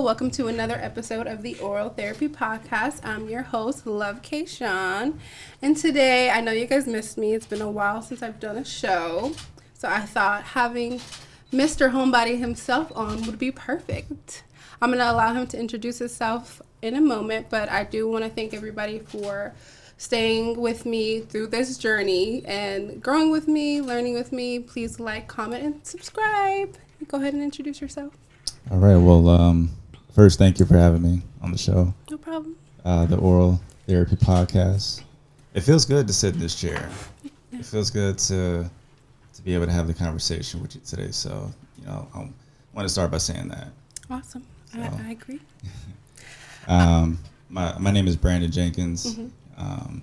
welcome to another episode of the Oral Therapy Podcast. I'm your host, Love K. Sean, and today, I know you guys missed me. It's been a while since I've done a show, so I thought having Mr. Homebody himself on would be perfect. I'm going to allow him to introduce himself in a moment, but I do want to thank everybody for staying with me through this journey and growing with me, learning with me. Please like, comment, and subscribe. Go ahead and introduce yourself. All right. Well, first, thank you for having me on the show. No problem. The Oral Therapy Podcast. It feels good to sit in this chair. Yeah. It feels good to be able to have the conversation with you today. So, I want to start by saying that. Awesome. So, I agree. My name is Brandon Jenkins. Mm-hmm.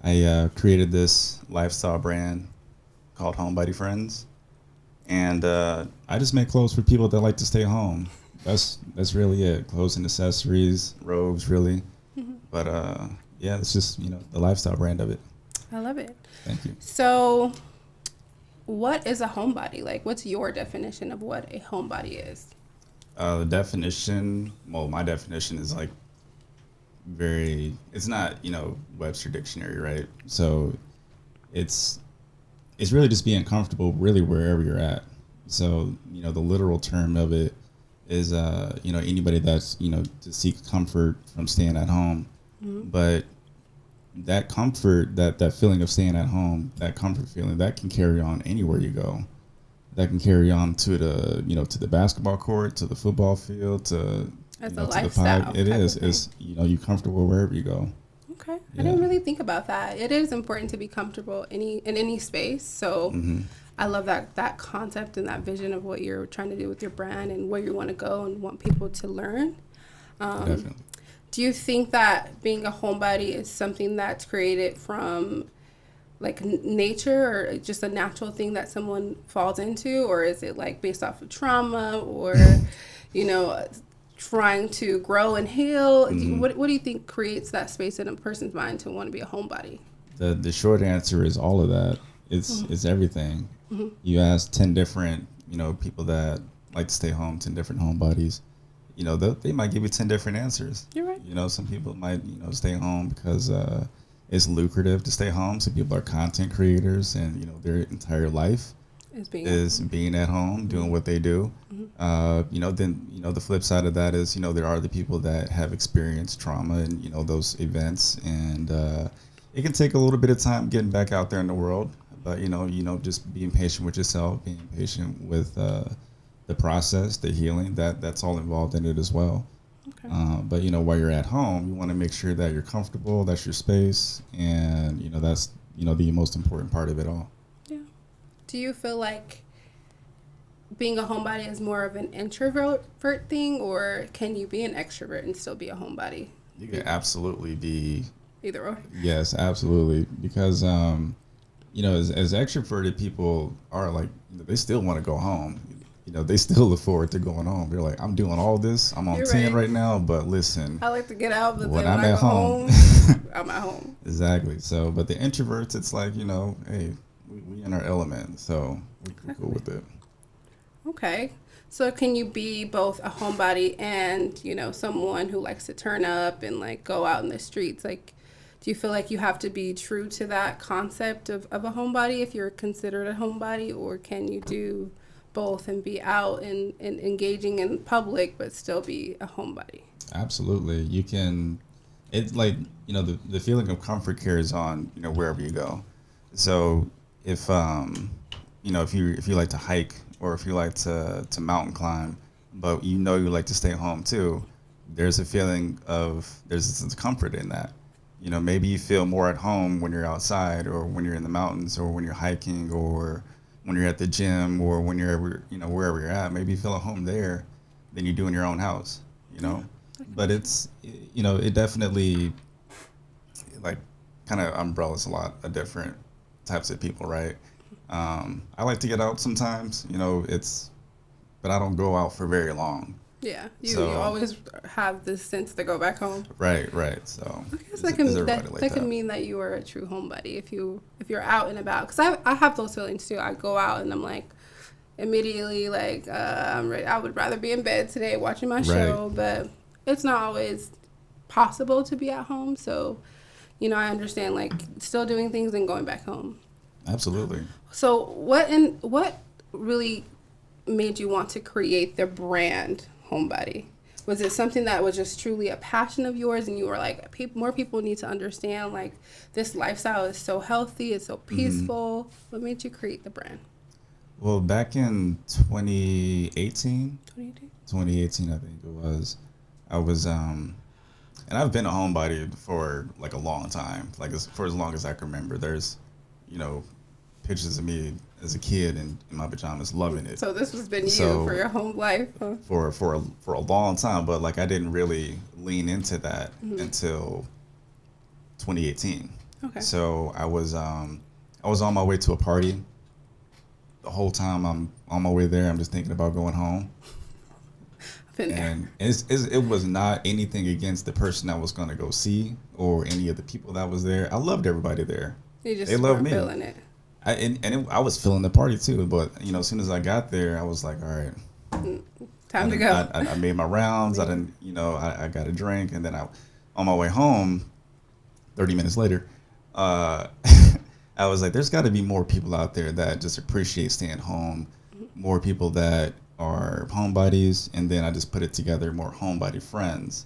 I created this lifestyle brand called Homebody Friends. And I just make clothes for people that like to stay home. That's really it. Clothes and accessories, robes, really. Mm-hmm. But it's just the lifestyle brand of it. I love it. Thank you. So, what is a homebody? Like, what's your definition of what a homebody is? The definition. Well, my definition is like very. It's not Webster Dictionary, right? So, it's really just being comfortable really wherever you're at. So, the literal term of it is, anybody that's, to seek comfort from staying at home. Mm-hmm. But that comfort, that feeling of staying at home, that comfort feeling, that can carry on anywhere you go. That can carry on to the, to the basketball court, to the football field, to, That's to a the lifestyle. pod. It is. It's, you're comfortable wherever you go. Okay. Yeah. I didn't really think about that. It is important to be comfortable in any space. So mm-hmm. I love that concept and that vision of what you're trying to do with your brand and where you want to go and want people to learn. Definitely. Do you think that being a homebody is something that's created from like nature or just a natural thing that someone falls into? Or is it like based off of trauma or, trying to grow and heal? Mm-hmm. What do you think creates that space in a person's mind to want to be a homebody? The short answer is all of that. It's everything. Mm-hmm. You ask 10 different people that like to stay home, 10 different homebodies. They might give you 10 different answers. You're right. Some people might stay home because it's lucrative to stay home. Some people are content creators, and their entire life is being at home, doing what they do. Mm-hmm. Then the flip side of that is there are the people that have experienced trauma and those events, and it can take a little bit of time getting back out there in the world. But just being patient with yourself, being patient with the process, the healing, that's all involved in it as well. Okay. But while you're at home, you want to make sure that you're comfortable, that's your space, and that's the most important part of it all. Do you feel like being a homebody is more of an introvert thing, or can you be an extrovert and still be a homebody? You can absolutely be either or. Yes, absolutely. Because, as extroverted people are, like, they still want to go home. They still look forward to going home. They're like, I'm doing all this. I'm on 10 right now, but listen. I like to get out, but when I'm at home, I'm at home. Exactly. So, but the introverts, it's like, hey, we in our element, so we're cool with it. Okay. So can you be both a homebody and, someone who likes to turn up and like go out in the streets? Like, do you feel like you have to be true to that concept of a homebody if you're considered a homebody, or can you do both and be out and engaging in public but still be a homebody? Absolutely. You can. It's like, the feeling of comfort carries on, wherever you go. So if if you like to hike, or if you like to mountain climb, but you like to stay home too, there's a feeling of, there's a sense of comfort in that. Maybe you feel more at home when you're outside, or when you're in the mountains, or when you're hiking, or when you're at the gym, or when you're wherever you're at. Maybe you feel at home there than you do in your own house, But it's, it definitely like kind of umbrellas a lot of different types of people, right? I like to get out sometimes, but I don't go out for very long. Yeah, you always have this sense to go back home. Right. So I guess that can mean that you are a true homebody if you're out and about. Because I have those feelings too. I go out and I'm like, immediately like I'm ready. I would rather be in bed today watching my show, but it's not always possible to be at home. So, you know, I understand like still doing things and going back home. Absolutely. So what really made you want to create the brand Homebody? Was it something that was just truly a passion of yours and you were like, more people need to understand like this lifestyle is so healthy, it's so peaceful? Mm-hmm. What made you create the brand? Well, back in 2018, I think it was, I was, and I've been a homebody for like a long time, like for as long as I can remember. There's, you know, pictures of me as a kid in my pajamas, loving it. So this has been you for your home life, huh? For a long time, but like I didn't really lean into that until 2018. Okay. So I was on my way to a party. The whole time I'm on my way there, I'm just thinking about going home. And it was not anything against the person I was going to go see or any of the people that was there. I loved everybody there. They loved me. Feeling it. I was feeling the party too, but you know, as soon as I got there, I was like, all right, time to go. I made my rounds. I didn't, you know, I got a drink, and then on my way home, 30 minutes later, I was like, there's got to be more people out there that just appreciate staying home, more people that are homebodies, and then I just put it together, more homebody friends.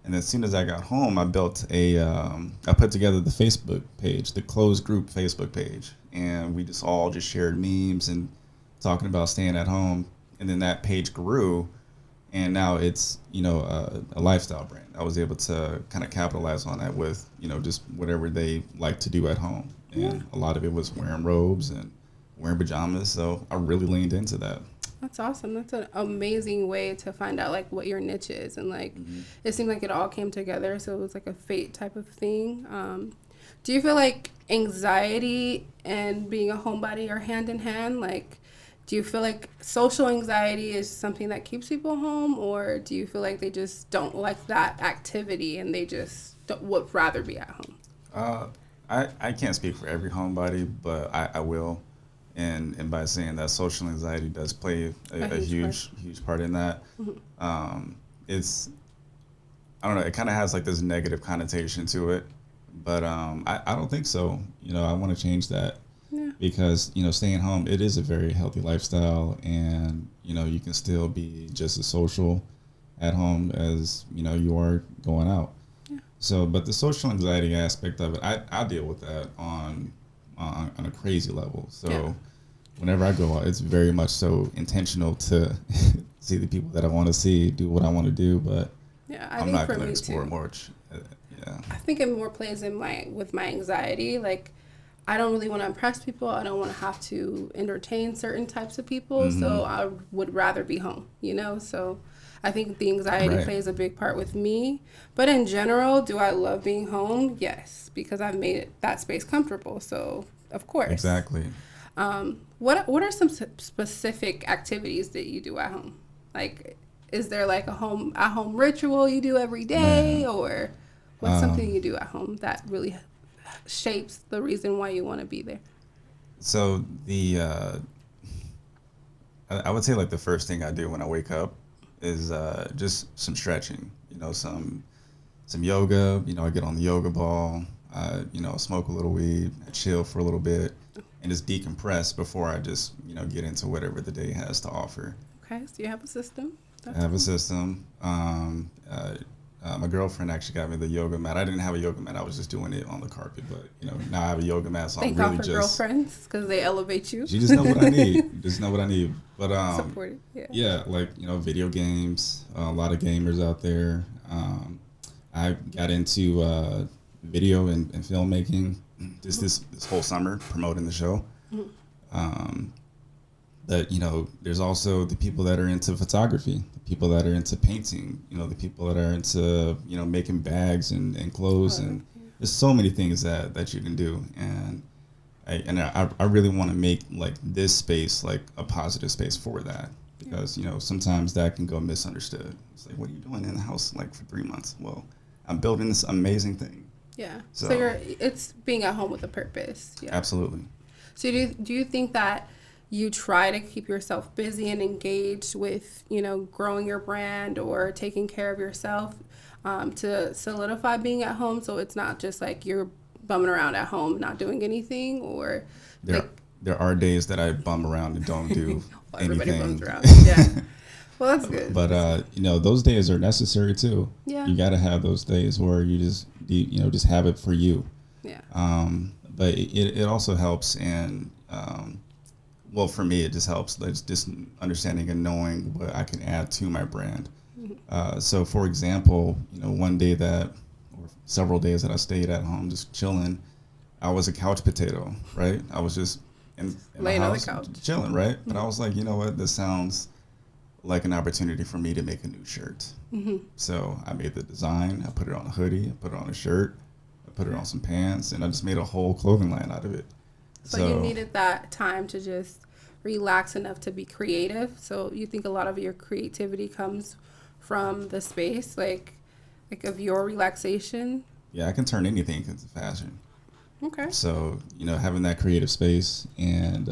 And as soon as I got home, I built I put together the Facebook page, the closed group Facebook page. And we just shared memes and talking about staying at home. And then that page grew. And now it's, you know, a lifestyle brand. I was able to kind of capitalize on that with, you know, just whatever they like to do at home. And a lot of it was wearing robes and wearing pajamas. So I really leaned into that. That's awesome. That's an amazing way to find out like what your niche is, and like it seemed like it all came together. So it was like a fate type of thing. Do you feel like anxiety and being a homebody are hand in hand? Like, do you feel like social anxiety is something that keeps people home, or do you feel like they just don't like that activity and they just would rather be at home? I can't speak for every homebody, but I will. And by saying that, social anxiety does play a huge part in that. It's, I don't know, it kind of has like this negative connotation to it, but I don't think so. You know, I want to change that because, you know, staying home, it is a very healthy lifestyle, and, you know, you can still be just as social at home as, you know, you are going out. So, but the social anxiety aspect of it, I deal with that on a crazy level. So whenever I go out, it's very much so intentional to see the people that I want to see, do what I want to do, but I'm not going to explore much. I think it more plays in with my anxiety. Like, I don't really want to impress people. I don't want to have to entertain certain types of people. So I would rather be home, you know? So I think the anxiety plays a big part with me. But in general, do I love being home? Yes, because I've made that space comfortable. So, of course. Exactly. What are some specific activities that you do at home? Like, is there like a home ritual you do every day, or what's something you do at home that really shapes the reason why you want to be there? So I would say like the first thing I do when I wake up is just some stretching. You know, some yoga. You know, I get on the yoga ball. You know, smoke a little weed, chill for a little bit, and just decompress before I just, you know, get into whatever the day has to offer. Okay, so you have a system. I have a system. My girlfriend actually got me the yoga mat. I didn't have a yoga mat. I was just doing it on the carpet. But, you know, now I have a yoga mat, so Thank I'm really God for just... girlfriends, because they elevate you. You just know what I need. But, support it, yeah, like, you know, video games. A lot of gamers out there. I got into video and filmmaking just this whole summer, promoting the show. But, you know, there's also the people that are into photography, the people that are into painting, you know, the people that are into, you know, making bags and clothes. And there's so many things that you can do. And I really want to make, like, this space, like, a positive space for that. Because, you know, sometimes that can go misunderstood. It's like, what are you doing in the house, like, for 3 months? Well, I'm building this amazing thing. Yeah. So it's being at home with a purpose. Yeah. Absolutely. So do you think that you try to keep yourself busy and engaged with, growing your brand or taking care of yourself to solidify being at home. So it's not just like you're bumming around at home, not doing anything, or there are days that I bum around and don't do well, anything. Everybody bums around. Yeah. Well, that's good. But those days are necessary too. Yeah. You got to have those days where you just have it for you. Yeah. But it also helps in well, for me, it just helps just understanding and knowing what I can add to my brand. So, for example, one day or several days that I stayed at home just chilling, I was a couch potato, right? I was just in my house on the couch chilling, right? But I was like, you know what? This sounds like an opportunity for me to make a new shirt. So I made the design. I put it on a hoodie. I put it on a shirt. I put it on some pants, and I just made a whole clothing line out of it. So you needed that time to just relax enough to be creative. So you think a lot of your creativity comes from the space, like of your relaxation? Yeah, I can turn anything into fashion. Okay. So, having that creative space and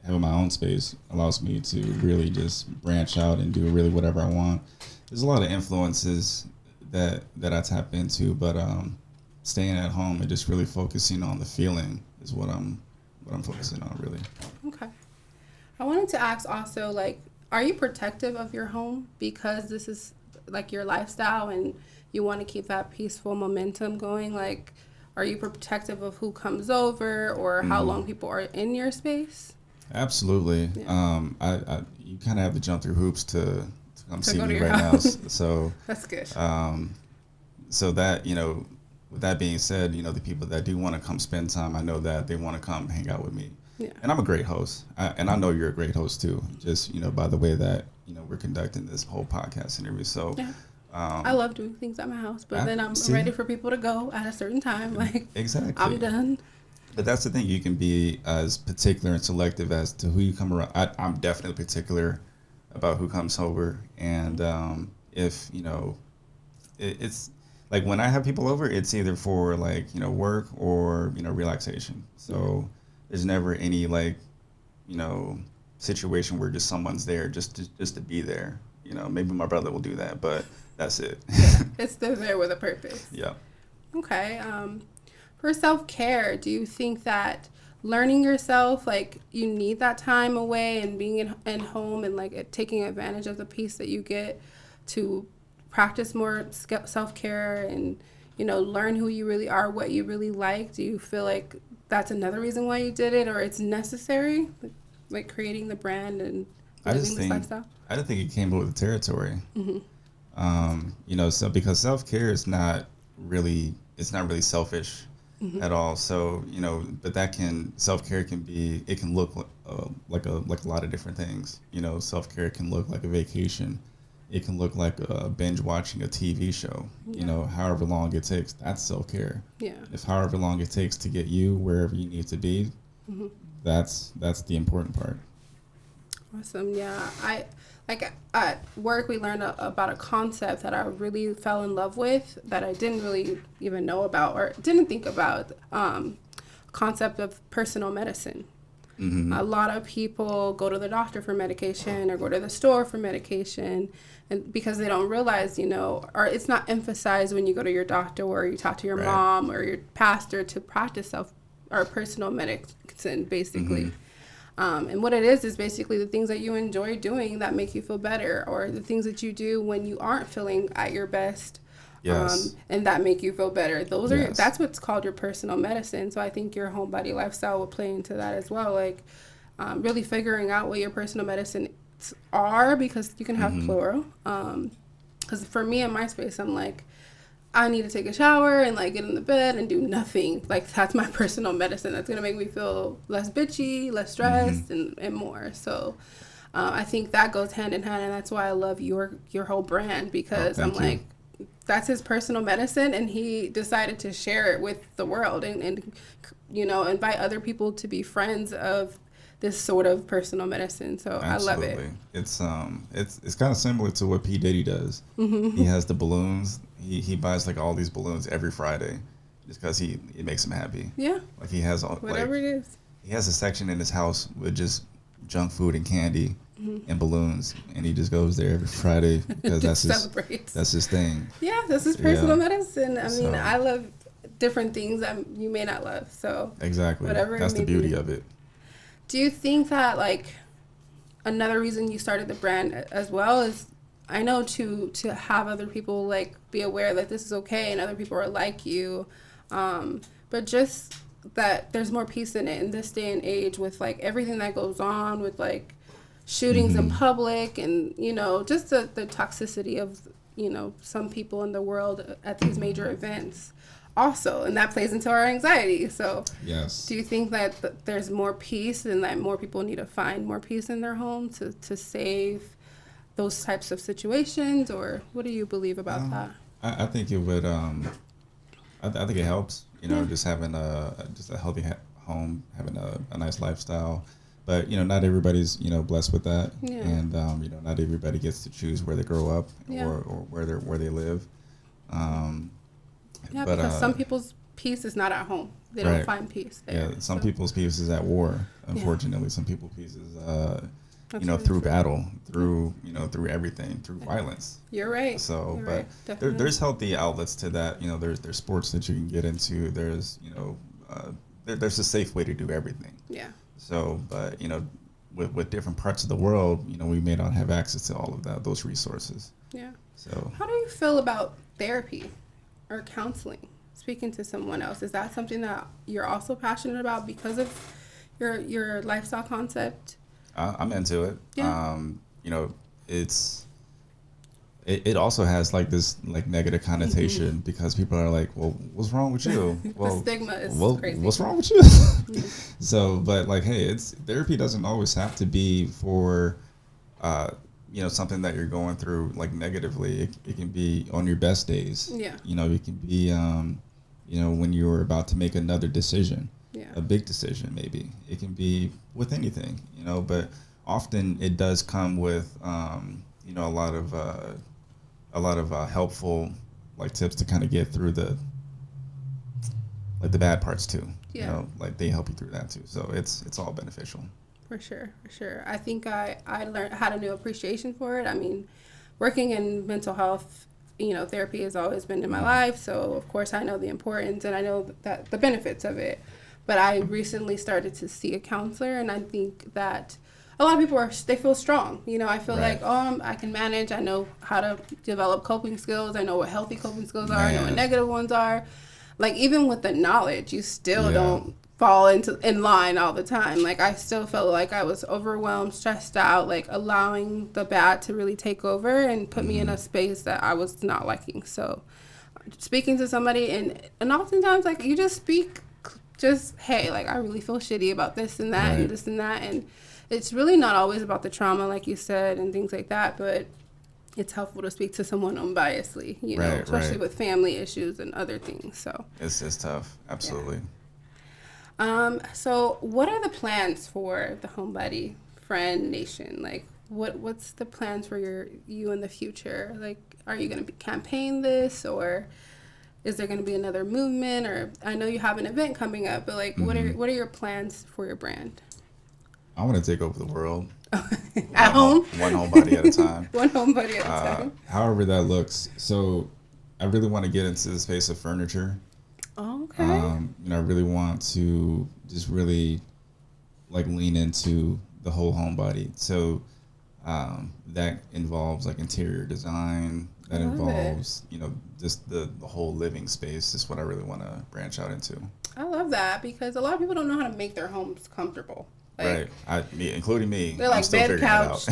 having my own space allows me to really just branch out and do really whatever I want. There's a lot of influences that I tap into, but staying at home and just really focusing on the feeling is what I'm focusing on, really. Okay. I wanted to ask also, are you protective of your home because this is your lifestyle and you want to keep that peaceful momentum going? Are you protective of who comes over or how long people are in your space? Absolutely. Yeah. You kind of have to jump through hoops to come see me right house. now. So that's good. So that, with that being said, the people that do want to come spend time, I know that they want to come hang out with me. Yeah. And I'm a great host. And I know you're a great host too, just, by the way that, we're conducting this whole podcast interview. So yeah. I love doing things at my house, but then I'm ready for people to go at a certain time. Exactly. I'm done. But that's the thing. You can be as particular and selective as to who you come around. I'm definitely particular about who comes over. And if, it's like when I have people over, it's either for work or, relaxation. So there's never any situation where just someone's there just to be there. Maybe my brother will do that, but that's it. Yeah, it's still there with a purpose. Yeah. Okay. For self-care, do you think that learning yourself, you need that time away and being in home and taking advantage of the peace that you get to practice more self-care and, learn who you really are, what you really like? Do you feel like that's another reason why you did it, or it's necessary, creating the brand and living this lifestyle? I just think it came with the territory. So because self-care is not really selfish at all. So, but self-care can look like a lot of different things. Self-care can look like a vacation. It can look like binge watching a TV show, however long it takes. That's self-care. Yeah. If however long it takes to get you wherever you need to be, that's the important part. Awesome. Yeah. At work, we learned about a concept that I really fell in love with that I didn't really even know about or didn't think about, concept of personal medicine. A lot of people go to the doctor for medication or go to the store for medication, and because they don't realize, or it's not emphasized when you go to your doctor or you talk to your mom or your pastor to practice personal medicine, basically. And what it is basically the things that you enjoy doing that make you feel better, or the things that you do when you aren't feeling at your best. Yes. And that make you feel better. That's what's called your personal medicine. So I think your homebody lifestyle will play into that as well. Really figuring out what your personal medicine are, because you can have plural. Because for me in my space, I'm I need to take a shower and get in the bed and do nothing. That's my personal medicine. That's gonna make me feel less bitchy, less stressed, and more. So I think that goes hand in hand, and that's why I love your whole brand, because that's his personal medicine, and he decided to share it with the world and invite other people to be friends of this sort of personal medicine. So Absolutely. I love it. It's kind of similar to what P. Diddy does. He has the balloons. He buys all these balloons every Friday just because it makes him happy. Yeah. He has whatever it is. He has a section in his house with just junk food and candy and balloons, and he just goes there every Friday because that's his thing. Yeah, this is personal medicine. I mean, So, I love different things that you may not love. So exactly, whatever. That's the beauty of it. Do you think that like another reason you started the brand as well is, I know to have other people like be aware that this is okay and other people are like you, but just that there's more peace in it in this day and age with like everything that goes on with like shootings in public and, you know, just the toxicity of, you know, some people in the world at these major events also, and that plays into our anxiety. So yes, do you think that there's more peace and that more people need to find more peace in their home to save those types of situations, or what do you believe about that? I think it would. I think it helps. You know, just having a healthy home, having a nice lifestyle. But you know, not everybody's blessed with that, and you know, not everybody gets to choose where they grow up or where they live. Yeah, but, because some people's peace is not at home. They don't find peace there. Yeah, some people's peace is at war. Unfortunately, some people's peace is through battle, through everything, through violence. You're right. So, there's healthy outlets to that. You know, there's sports that you can get into. There's there's a safe way to do everything. Yeah. So, but with different parts of the world, we may not have access to all of those resources. Yeah. So, how do you feel about therapy or counseling? Speaking to someone else, is that something that you're also passionate about because of your lifestyle concept? I'm into it. Yeah. It also has like this like negative connotation because people are like, well, what's wrong with you? Well, the stigma is crazy. What's wrong with you? So, but like, hey, therapy doesn't always have to be for, something that you're going through like negatively. It can be on your best days. Yeah. It can be, when you're about to make another decision. Yeah. A big decision, maybe. It can be with anything, but often it does come with, a lot of helpful like tips to kind of get through the bad parts too. Yeah. Like they help you through that too. So it's all beneficial. For sure. I think I had a new appreciation for it. I mean, working in mental health, therapy has always been in my life. So of course I know the importance and I know that the benefits of it. But I recently started to see a counselor, and I think that a lot of people they feel strong. I feel like, I can manage. I know how to develop coping skills. I know what healthy coping skills are. I know what negative ones are. Like, even with the knowledge, you still don't fall in line all the time. Like, I still felt like I was overwhelmed, stressed out, like allowing the bad to really take over and put me in a space that I was not liking. So speaking to somebody, and oftentimes, like, you just speak, hey, like, I really feel shitty about this and that and this and that. And it's really not always about the trauma, like you said, and things like that, but it's helpful to speak to someone unbiasedly, especially with family issues and other things. So it's tough. Absolutely. Yeah. So what are the plans for the Homebody Friend Nation? Like, what's the plans for you in the future? Like, are you going to campaign this, or is there going to be another movement? Or I know you have an event coming up, but like, what are your plans for your brand? I want to take over the world. At home? One homebody at a time. One homebody at a time. However that looks. So I really want to get into the space of furniture. Oh, okay. I really want to just really like lean into the whole homebody. So that involves like interior design. That involves, just the whole living space is what I really want to branch out into. I love that because a lot of people don't know how to make their homes comfortable. Like, including me. They're like bed, couch,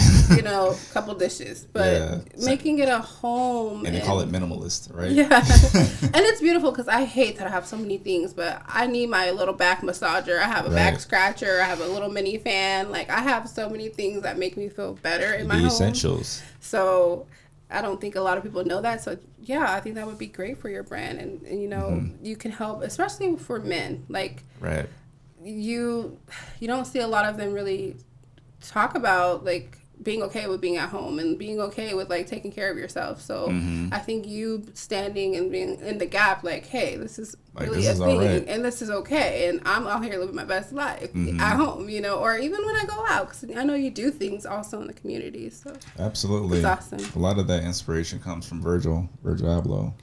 couple dishes, but making it a home. And they call it minimalist, right? Yeah, and it's beautiful because I hate that I have so many things, but I need my little back massager. I have a back scratcher. I have a little mini fan. Like, I have so many things that make me feel better in my home. The essentials. So I don't think a lot of people know that. So yeah, I think that would be great for your brand, and you can help, especially for men. Like, you don't see a lot of them really talk about like being okay with being at home and being okay with like taking care of yourself. So I think you standing and being in the gap, like, hey, this is Like, really this a is thing, alright. and this is okay, and I'm out here living my best life at home, you know, or even when I go out, because I know you do things also in the community. So Absolutely. it's awesome. A lot of that inspiration comes from Virgil Abloh.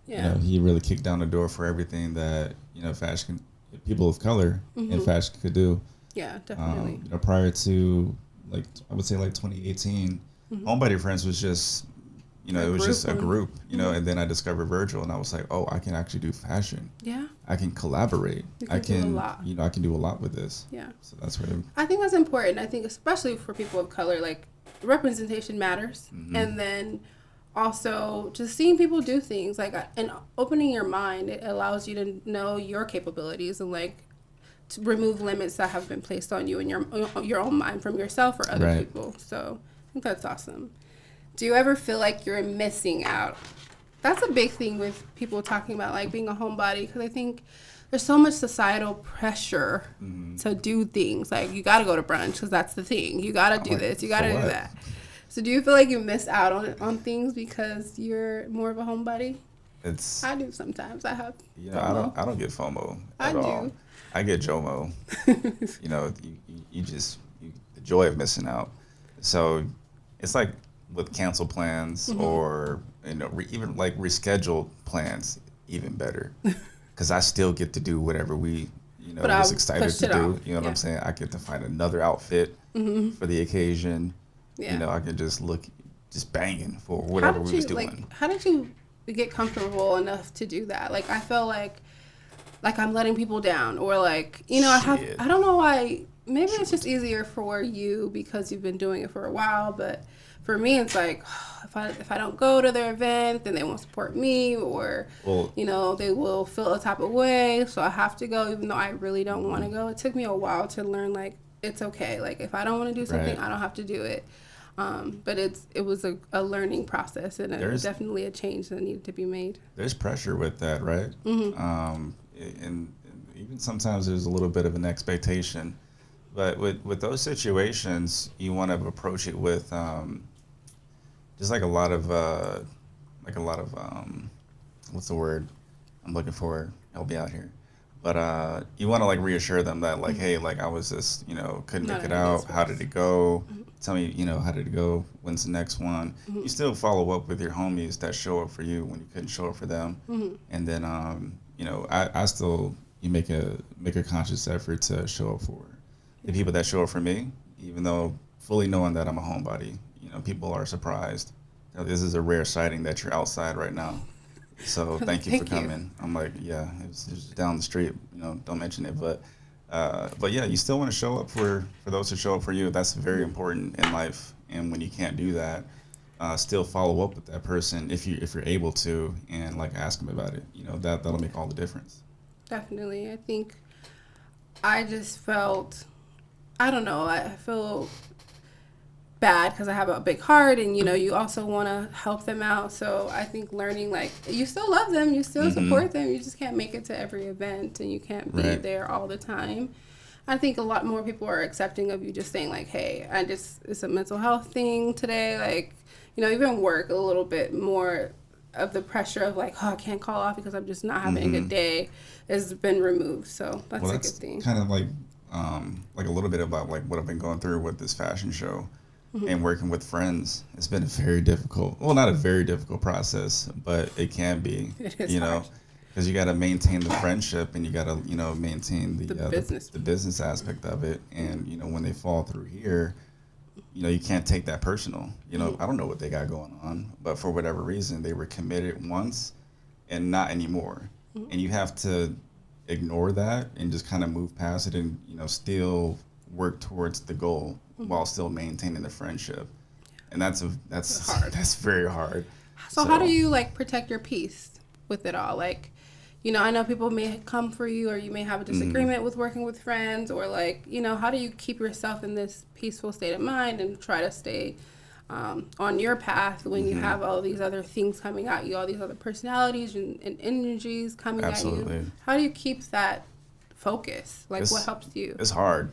Yeah. You know, he really kicked down the door for everything that, you know, fashion, people of color in fashion could do. Yeah, definitely. You know, prior to, like, I would say like 2018, Homebody Friends was just, you know, it was just a group, you know, and then I discovered Virgil, and I was like, oh, I can actually do fashion. Yeah. I can collaborate. You can do a lot. You know, I can do a lot with this. Yeah. So that's where I think that's important. I think especially for people of color, like, representation matters. And then also just seeing people do things, like, and opening your mind, it allows you to know your capabilities and, like, to remove limits that have been placed on you in your own mind from yourself or other people. So I think that's awesome. Do you ever feel like you're missing out? That's a big thing with people talking about, like, being a homebody, because I think there's so much societal pressure to do things. Like, you got to go to brunch because that's the thing. You got to do this. You got to do that. So do you feel like you miss out on things because you're more of a homebody? I do sometimes. I have. You know, I don't get FOMO at all. I get JOMO. You know, you just the joy of missing out. So it's like with canceled plans or, you know, even like rescheduled plans, even better, because I still get to do whatever we, you know, was excited to do. You know what I'm saying? I get to find another outfit for the occasion. Yeah. You know, I can just look just banging for whatever we was doing. Like, how did you get comfortable enough to do that? Like, I felt like I'm letting people down, or like, you know, I don't know why. Maybe it's just easier for you because you've been doing it for a while, but for me, it's like, if I don't go to their event, then they won't support me, or, you know, they will feel a type of way, so I have to go even though I really don't want to go. It took me a while to learn, like, it's okay. Like, if I don't want to do something, I don't have to do it. But it was a learning process, and there's definitely a change that needed to be made. There's pressure with that, right? And even sometimes there's a little bit of an expectation. But with those situations, you want to approach it with just like a lot of what's the word I'm looking for? Help me out here. But you want to like reassure them that like, hey, like I was just, you know, couldn't make it out. How did it go? Tell me, you know, how did it go? When's the next one? You still follow up with your homies that show up for you when you couldn't show up for them. And then you know, I still make a conscious effort to show up for the people that show up for me, even though fully knowing that I'm a homebody. You know, people are surprised. You know, this is a rare sighting that you're outside right now. So thank you for coming. I'm like, yeah, it's down the street. You know, don't mention it, but yeah, you still want to show up for those who show up for you. That's very important in life. And when you can't do that, still follow up with that person if you're able to, and like ask them about it. You know, that'll make all the difference. Definitely. I think I just felt, I don't know, I feel bad because I have a big heart, and you know, you also want to help them out. So I think learning, like, you still love them, you still support them, you just can't make it to every event, and you can't be there all the time. I think a lot more people are accepting of you just saying like, hey, it's a mental health thing today. Like, you know, even work a little bit more of the pressure of like, oh, I can't call off because I'm just not having a good day has been removed. So that's a good thing. Kind of like a little bit about like what I've been going through with this fashion show and working with friends. It's been a very difficult, well, not a very difficult process, but it can be, you know, because you got to maintain the friendship, and you got to, you know, maintain the business aspect of it. And, you know, when they fall through here, you know, you can't take that personal. You know, I don't know what they got going on, but for whatever reason, they were committed once and not anymore. And you have to ignore that and just kind of move past it, and, you know, still work towards the goal while still maintaining the friendship. And that's hard. That's very hard. So how do you like protect your peace with it all? Like, you know, I know people may come for you, or you may have a disagreement with working with friends, or like, you know, how do you keep yourself in this peaceful state of mind and try to stay on your path when you have all these other things coming at you, all these other personalities and energies coming at you? How do you keep that focus? Like, what helps you? It's hard.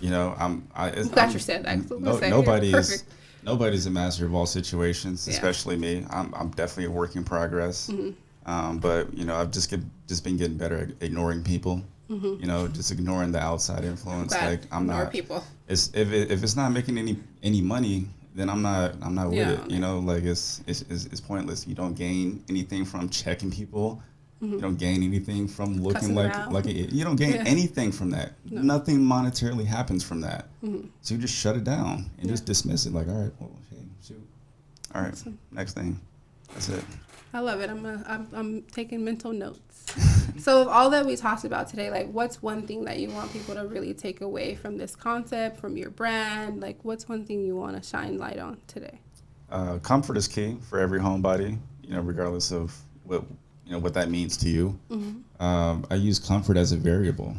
I'm glad you said that. Nobody's a master of all situations, especially me. I'm definitely a work in progress. But I've just been getting better at ignoring people. Just ignoring the outside influence. Like people. If it's not making any money, then I'm not with it. Like it's pointless. You don't gain anything from checking people. You don't gain anything from looking you don't gain anything from that. No. Nothing monetarily happens from that. So you just shut it down and just dismiss it. Like, all right, well, hey, shoot. All right, next thing. That's it. I love it. I'm taking mental notes. So of all that we talked about today, like what's one thing that you want people to really take away from this concept, from your brand? Like what's one thing you want to shine light on today? Comfort is key for every homebody, regardless of what that means to you. I use comfort as a variable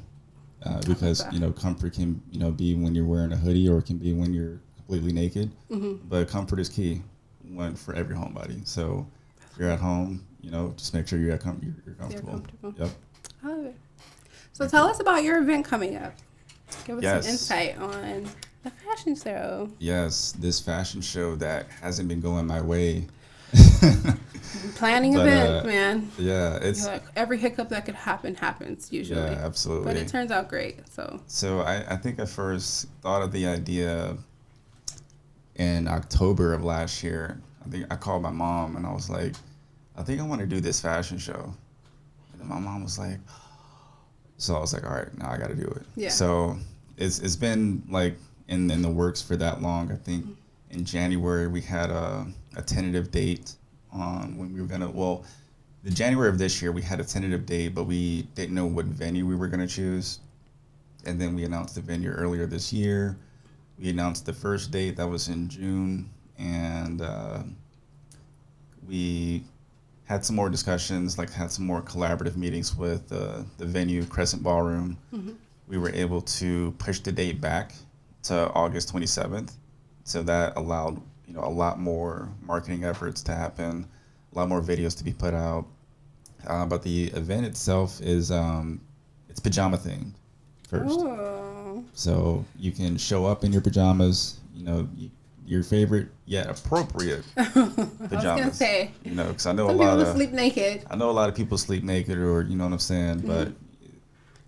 because comfort can be when you're wearing a hoodie, or it can be when you're completely naked. But comfort is key for every homebody. So if you're at home, just make sure you're comfortable. You're comfortable. Yep. I love it. So tell us about your event coming up. Give us some insight on the fashion show. Yes, this fashion show that hasn't been going my way. Planning event, man. Yeah, it's like every hiccup that could happen happens usually. Yeah, absolutely. But it turns out great. So I think I first thought of the idea in October of last year. I think I called my mom and I was like, I think I want to do this fashion show. And then my mom was like, so I was like, all right, now I got to do it. Yeah. So it's been like in the works for that long. I think in January we had a tentative date on when we were the January of this year we had a tentative date, but we didn't know what venue we were going to choose. And then we announced the venue earlier this year. We announced the first date, that was in June, and we had some more discussions, had some more collaborative meetings with the venue, Crescent Ballroom. We were able to push the date back to August 27th. So that allowed, a lot more marketing efforts to happen, a lot more videos to be put out. But the event itself is, it's pajama themed first. Oh. So you can show up in your pajamas, your favorite yet appropriate pajamas. I was gonna say, because I know some a lot people sleep naked. I know a lot of people sleep naked, or you know what I'm saying, but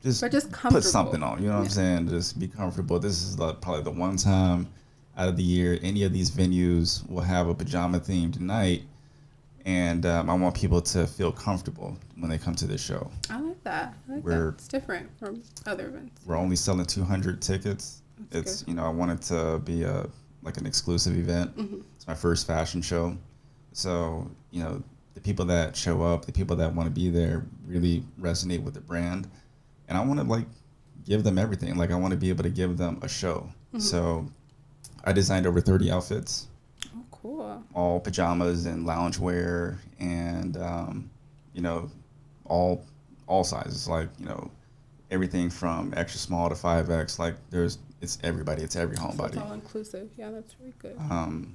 just put something on. You know what I'm saying? Just be comfortable. This is probably the one time out of the year any of these venues will have a pajama themed night, and I want people to feel comfortable when they come to this show. I like that. It's different from other events. We're only selling 200 tickets. That's good. I want it to be an exclusive event. It's my first fashion show. So, the people that show up, the people that want to be there really resonate with the brand. And I want to give them everything. I want to be able to give them a show. So I designed over 30 outfits. Oh, cool. All pajamas and loungewear and, all sizes, everything from extra small to 5X. It's everybody. It's every homebody. It's all inclusive. Yeah, that's really good. I'm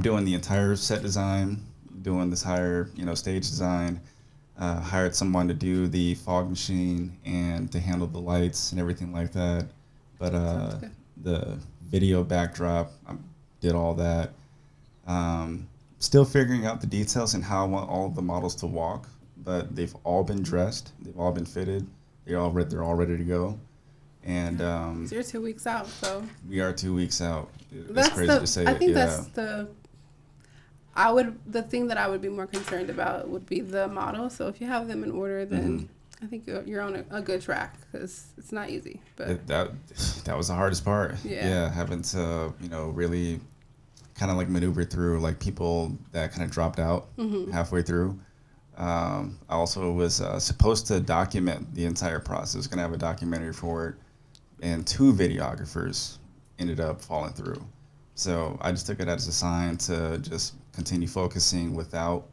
doing the entire set design, doing this entire, stage design. Hired someone to do the fog machine and to handle the lights and everything like that. But the video backdrop, I did all that. Still figuring out the details and how I want all of the models to walk. But they've all been dressed. They've all been fitted. They're all ready to go. And so you're 2 weeks out, so we are 2 weeks out. That's crazy to say. I think that's the thing that I would be more concerned about would be the model. So if you have them in order, then I think you're on a good track, because it's not easy. But that was the hardest part. Yeah, having to really kind of maneuver through people that kind of dropped out halfway through. I also was supposed to document the entire process. Going to have a documentary for it, and 2 videographers ended up falling through. So I just took it as a sign to just continue focusing without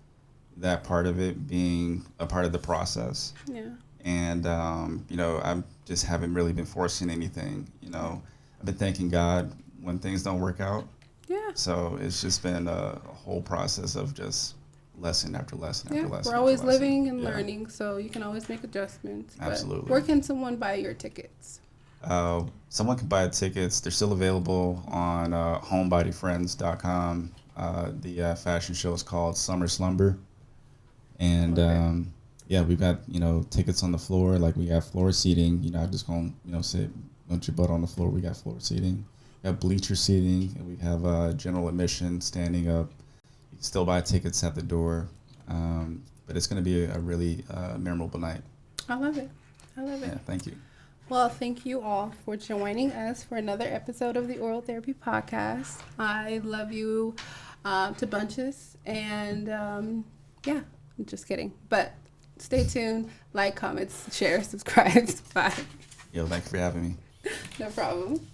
that part of it being a part of the process. Yeah. And I just haven't really been forcing anything. I've been thanking God when things don't work out. Yeah. So it's just been a whole process of just lesson after lesson after lesson. We're always living and learning, so you can always make adjustments. Absolutely. But where can someone buy your tickets? Someone can buy tickets. They're still available on homebodyfriends.com. The fashion show is called Summer Slumber. And yeah, we've got, tickets on the floor. Like, we have floor seating. You're not just going to, sit, put your butt on the floor. We got floor seating. We have bleacher seating. And we have general admission, standing up. You can still buy tickets at the door. But it's going to be a really memorable night. I love it. Yeah, thank you. Well, thank you all for joining us for another episode of the Oral Therapy Podcast. I love you to bunches. And yeah, I'm just kidding. But stay tuned. Like, comments, share, subscribe. Bye. Yo, thanks for having me. No problem.